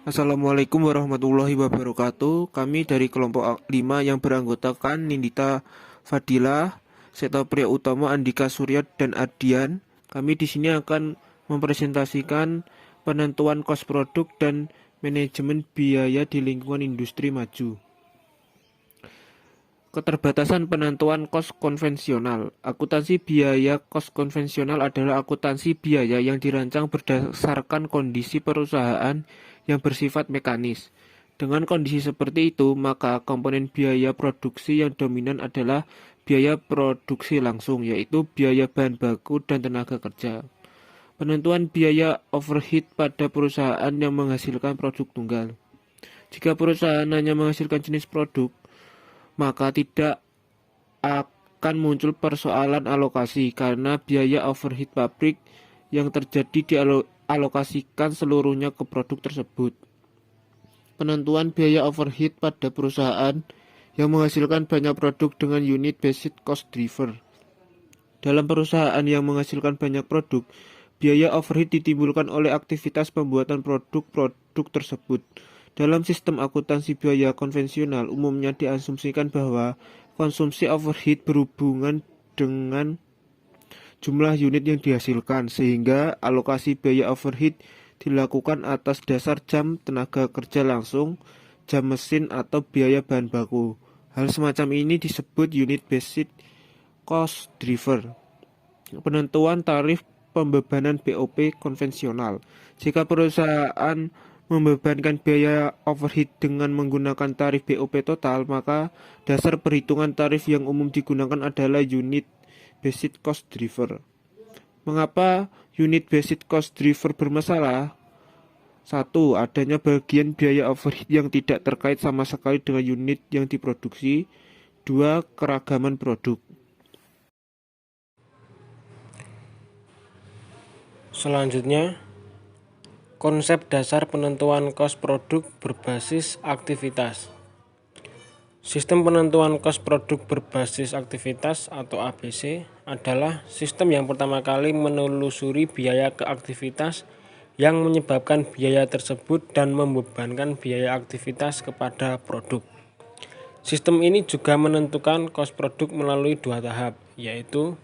Assalamualaikum warahmatullahi wabarakatuh. Kami dari kelompok 5 yang beranggotakan Nindita Fadilah, Seto Priya Utomo, Andika Surya, dan Ardian. Kami di sini akan mempresentasikan penentuan kos produk dan manajemen biaya di lingkungan industri maju. Keterbatasan penentuan kos konvensional. Akuntansi biaya kos konvensional adalah akuntansi biaya yang dirancang berdasarkan kondisi perusahaan yang bersifat mekanis. Dengan kondisi seperti itu, maka komponen biaya produksi yang dominan adalah biaya produksi langsung, yaitu biaya bahan baku dan tenaga kerja. Penentuan biaya overhead pada perusahaan yang menghasilkan produk tunggal. Jika perusahaan hanya menghasilkan jenis produk, maka tidak akan muncul persoalan alokasi karena biaya overhead pabrik yang terjadi dialokasikan seluruhnya ke produk tersebut. Penentuan biaya overhead pada perusahaan yang menghasilkan banyak produk dengan unit based cost driver. Dalam perusahaan yang menghasilkan banyak produk, biaya overhead ditimbulkan oleh aktivitas pembuatan produk-produk tersebut. Dalam sistem akuntansi biaya konvensional, umumnya diasumsikan bahwa konsumsi overhead berhubungan dengan jumlah unit yang dihasilkan, sehingga alokasi biaya overhead dilakukan atas dasar jam tenaga kerja langsung, jam mesin, atau biaya bahan baku. Hal semacam ini disebut unit based cost driver. Penentuan tarif pembebanan BOP konvensional. Jika perusahaan membebankan biaya overhead dengan menggunakan tarif BOP total, maka dasar perhitungan tarif yang umum digunakan adalah unit based cost driver. Mengapa unit based cost driver bermasalah? 1. Adanya bagian biaya overhead yang tidak terkait sama sekali dengan unit yang diproduksi. 2. Keragaman produk. Selanjutnya, konsep dasar penentuan kos produk berbasis aktivitas. Sistem penentuan kos produk berbasis aktivitas atau ABC adalah sistem yang pertama kali menelusuri biaya ke aktivitas yang menyebabkan biaya tersebut dan membebankan biaya aktivitas kepada produk. Sistem ini juga menentukan kos produk melalui dua tahap, yaitu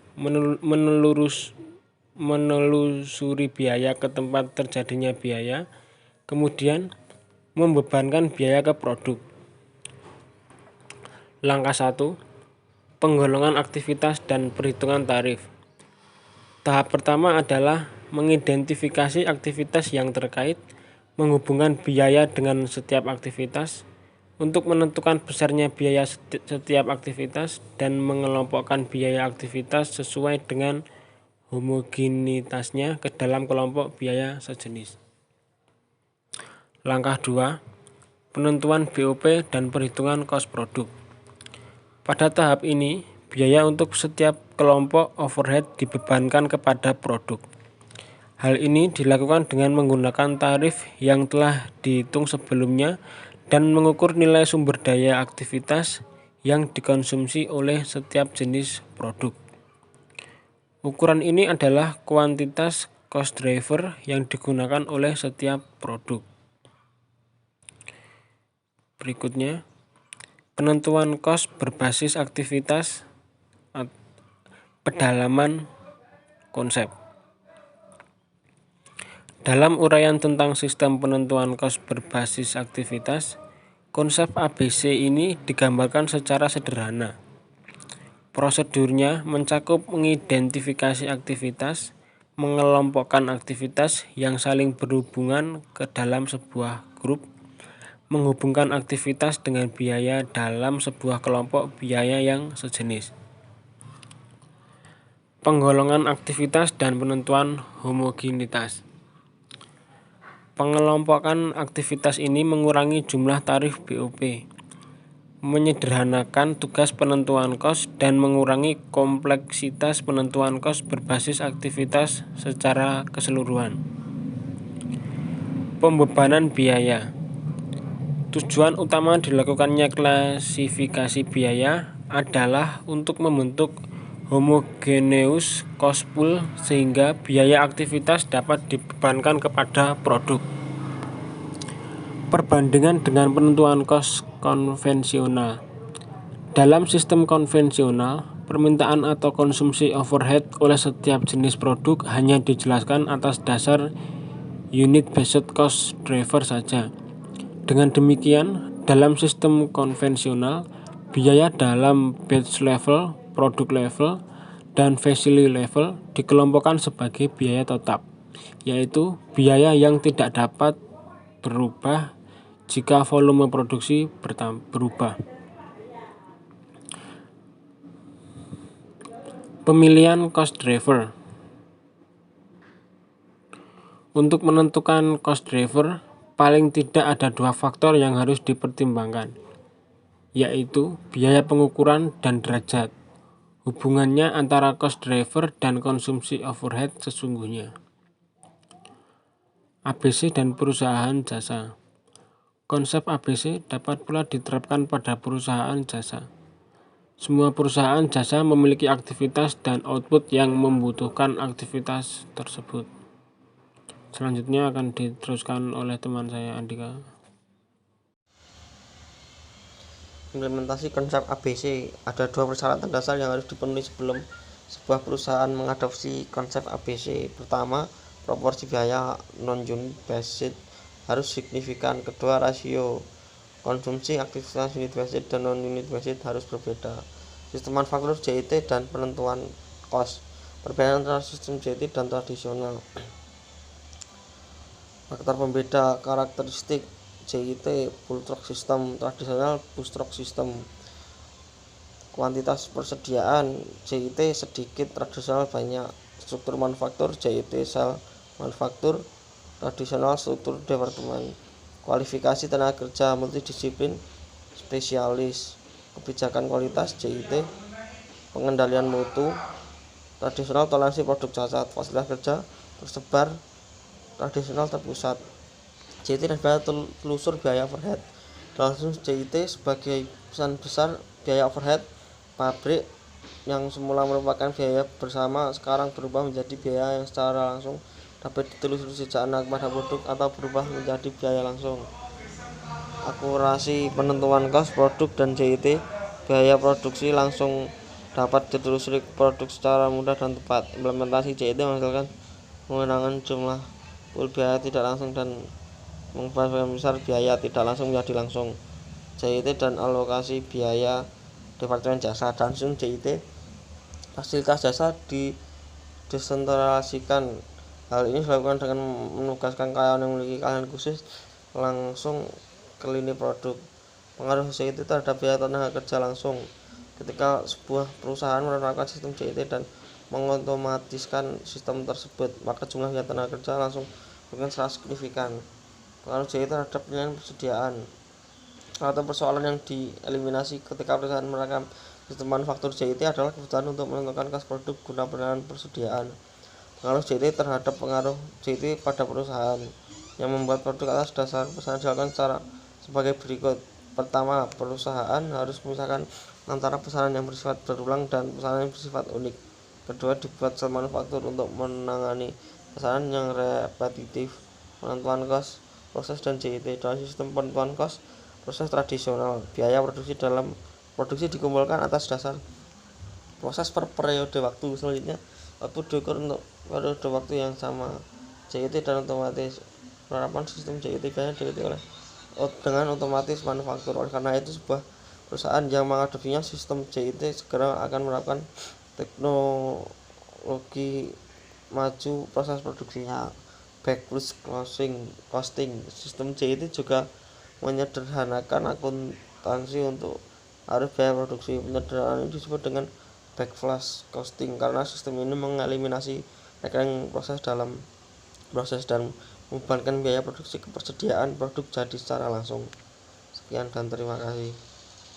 menelusuri biaya ke tempat terjadinya biaya, kemudian membebankan biaya ke produk. Langkah 1. Penggolongan aktivitas dan perhitungan tarif. Tahap pertama adalah mengidentifikasi aktivitas yang terkait, menghubungkan biaya dengan setiap aktivitas, untuk menentukan besarnya biaya setiap aktivitas, dan mengelompokkan biaya aktivitas sesuai dengan homogenitasnya ke dalam kelompok biaya sejenis. Langkah 2. Penentuan BOP dan perhitungan kos produk. Pada tahap ini, biaya untuk setiap kelompok overhead dibebankan kepada produk. Hal ini dilakukan dengan menggunakan tarif yang telah dihitung sebelumnya dan mengukur nilai sumber daya aktivitas yang dikonsumsi oleh setiap jenis produk. Ukuran ini adalah kuantitas cost driver yang digunakan oleh setiap produk. Berikutnya, penentuan kos berbasis aktivitas, pedalaman konsep. Dalam uraian tentang sistem penentuan kos berbasis aktivitas, konsep ABC ini digambarkan secara sederhana. Prosedurnya mencakup mengidentifikasi aktivitas, mengelompokkan aktivitas yang saling berhubungan ke dalam sebuah grup, menghubungkan aktivitas dengan biaya dalam sebuah kelompok biaya yang sejenis. Penggolongan aktivitas dan penentuan homogenitas. Pengelompokan aktivitas ini mengurangi jumlah tarif BOP, menyederhanakan tugas penentuan kos, dan mengurangi kompleksitas penentuan kos berbasis aktivitas secara keseluruhan. Pembebanan biaya. Tujuan utama dilakukannya klasifikasi biaya adalah untuk membentuk homogeneous cost pool sehingga biaya aktivitas dapat dibebankan kepada produk. Perbandingan dengan penentuan kos konvensional. Dalam sistem konvensional, permintaan atau konsumsi overhead oleh setiap jenis produk hanya dijelaskan atas dasar unit based cost driver saja. Dengan demikian, dalam sistem konvensional, biaya dalam batch level, produk level, dan facility level dikelompokkan sebagai biaya tetap, yaitu biaya yang tidak dapat berubah jika volume produksi berubah. Pemilihan cost driver. Untuk menentukan cost driver, paling tidak ada dua faktor yang harus dipertimbangkan, yaitu biaya pengukuran dan derajat. Hubungannya antara cost driver dan konsumsi overhead sesungguhnya. ABC dan perusahaan jasa. Konsep ABC dapat pula diterapkan pada perusahaan jasa. Semua perusahaan jasa memiliki aktivitas dan output yang membutuhkan aktivitas tersebut. Selanjutnya akan diteruskan oleh teman saya, Andika. Implementasi konsep ABC. Ada dua persyaratan dasar yang harus dipenuhi sebelum sebuah perusahaan mengadopsi konsep ABC. Pertama, proporsi biaya non-unit based harus signifikan. Kedua, rasio konsumsi aktivitas unit based dan non-unit based harus berbeda. Sistem manufaktur JIT dan penentuan cost. Perbedaan antara sistem JIT dan tradisional. Faktor pembeda karakteristik JIT full truck system, tradisional bus truck system. Kuantitas persediaan JIT sedikit, tradisional banyak. Struktur manufaktur JIT sel manufaktur, tradisional struktur departemen. Kualifikasi tenaga kerja multidisiplin spesialis. Kebijakan kualitas JIT, pengendalian mutu, tradisional toleransi produk cacat. Fasilitas kerja tersebar, tradisional terpusat. JIT dan biaya telusur biaya overhead. Dalam JIT sebagai pesan besar biaya overhead pabrik yang semula merupakan biaya bersama sekarang berubah menjadi biaya yang secara langsung dapat ditelusuri sejak anak pada produk atau berubah menjadi biaya langsung. Akurasi penentuan kos produk dan JIT. Biaya produksi langsung dapat ditelusuri produk secara mudah dan tepat. Implementasi JIT menghasilkan pengurangan jumlah pool biaya tidak langsung dan mengubah sebagian besar biaya tidak langsung menjadi langsung. JIT dan alokasi biaya Departemen Jasa. Downstream JIT, fasilitas jasa didesentralisasikan. Hal ini dilakukan dengan menugaskan karyawan yang memiliki keahlian khusus langsung ke lini produk. Pengaruh JIT terhadap biaya tenaga kerja langsung. Ketika sebuah perusahaan menerapkan sistem JIT dan mengotomatiskan sistem tersebut, maka jumlah biaya tenaga kerja langsung bukan secara signifikan. Pengaruh JIT terhadap pilihan persediaan. Atau persoalan yang dieliminasi ketika perusahaan menerapkan sistem manufaktur JIT adalah kebutuhan untuk menentukan kos produk guna penilaian persediaan. Pengaruh JIT terhadap pengaruh JIT pada perusahaan yang membuat produk atas dasar pesanan dilakukan sebagai berikut. Pertama, perusahaan harus memisahkan antara pesanan yang bersifat berulang dan pesanan yang bersifat unik. Kedua, dibuat sel manufaktur untuk menangani pesanan yang repetitif. Penentuan kos, proses dan JIT. Dalam sistem penentuan kos, proses tradisional, biaya produksi dalam produksi dikumpulkan atas dasar proses per periode waktu. Selanjutnya, output diukur untuk periode waktu yang sama. JIT dan otomatis. Penerapan sistem JIT biasanya diikuti oleh dengan otomatis manufaktur. Oleh karena itu, sebuah perusahaan yang mengadopsinya sistem JIT segera akan menerapkan teknologi maju proses produksinya. Backwards costing. Sistem JIT juga menyederhanakan akuntansi untuk arus biaya produksi. Penyederhanaan ini disebut dengan backflash costing karena sistem ini mengeliminasi rekening proses dan membebankan biaya produksi ke persediaan produk jadi secara langsung. Sekian dan terima kasih.